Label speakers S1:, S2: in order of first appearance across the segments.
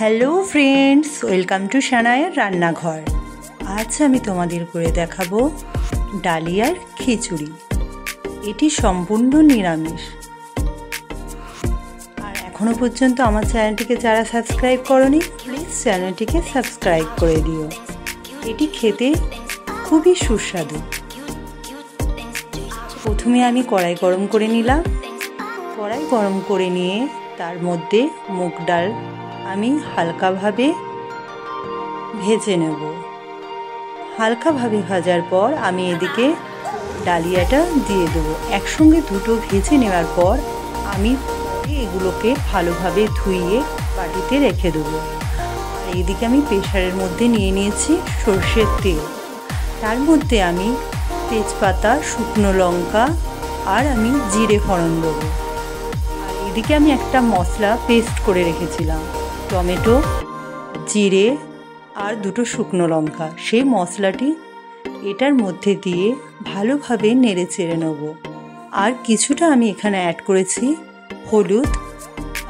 S1: Hello friends, welcome to সানায়ের রান্নাঘর। আজ আমি তোমাদের করে দেখাবো ডালিয়ার খিচুড়ি। এটি সম্পূর্ণ নিরামিষ। আর এখনো পর্যন্ত আমার চ্যানেলটিকে যারা সাবস্ক্রাইব করোনি, প্লিজ চ্যানেলটিকে সাবস্ক্রাইব করে দিও। এটি খেতে খুবই সুস্বাদু। প্রথমে আমি কড়াই গরম করে নিলাম। কড়াই গরম করে নিয়ে তার মধ্যে মুগ ডাল আমি হালকাভাবে ভেজে নেব। হালকাভাবে ভাজার পর আমি এদিকে ডালিয়াটা দিয়ে দেবো। একসঙ্গে দুটো ভেজে নেওয়ার পর আমি এগুলোকে ভালোভাবে ধুইয়ে বাটিতে রেখে দেবো। আর এইদিকে আমি প্রেসারের মধ্যে নিয়ে নিয়েছি সরষের তেল। তার মধ্যে আমি তেজপাতা, শুকনো লঙ্কা আর আমি জিরে ফোড়ন দেবো। আর এদিকে আমি একটা মশলা পেস্ট করে রেখেছিলাম, টমেটো, জিরে আর দুটো শুকনো লঙ্কা। সেই মশলাটি এটার মধ্যে দিয়ে ভালোভাবে নেড়ে চেড়ে নেব। আর কিছুটা আমি এখানে অ্যাড করেছি হলুদ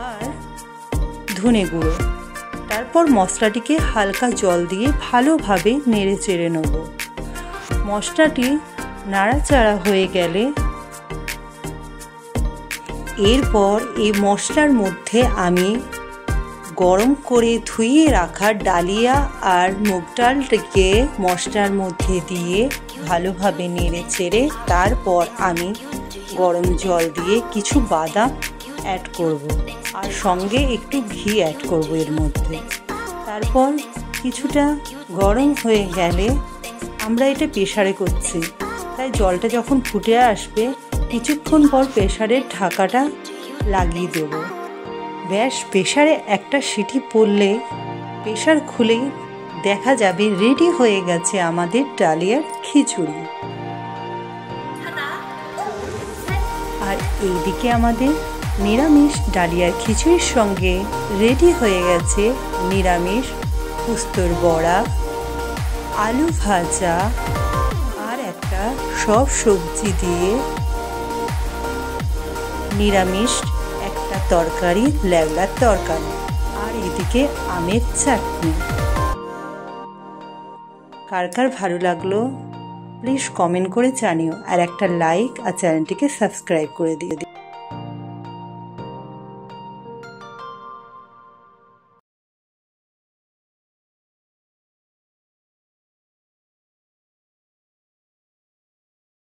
S1: আর ধনে গুঁড়ো। তারপর মশলাটিকে হালকা জল দিয়ে ভালোভাবে নেড়ে চেড়ে নেব। মশলাটি নাড়াচাড়া হয়ে গেলে এরপর এই মশলার মধ্যে আমি গরম করে ধুয়ে রাখা ডালিয়া আর মুগ ডালটিকে মশলার মধ্যে দিয়ে ভালোভাবে নেড়ে চেড়ে তারপর আমি গরম জল দিয়ে কিছু বাদাম অ্যাড করব আর সঙ্গে একটু ঘি অ্যাড করব এর মধ্যে। তারপর কিছুটা গরম হয়ে গেলে আমরা এটা প্রেসারে করছি, তাই জলটা যখন ফুটে আসবে কিছুক্ষণ পর প্রেসারের ঢাকাটা লাগিয়ে দেব। ব্যাস, প্রেসারে একটা সিটি পড়লে প্রেসার খুলেই দেখা যাবে রেডি হয়ে গেছে আমাদের ডালিয়ার খিচুড়ি। আর এইদিকে আমাদের নিরামিষ ডালিয়ার খিচুড়ির সঙ্গে রেডি হয়ে গেছে নিরামিষ পোস্তর বড়া, আলু ভাজা আর একটা সব সবজি দিয়ে নিরামিষ একটা তরকারি, ল্যাবড়ার তরকারি, আর এদিকে আমের চাটনি। কার কার ভালো লাগলো প্লিজ কমেন্ট করে জানিও, আর একটা লাইক আর চ্যানেলটিকে সাবস্ক্রাইব করে দিও।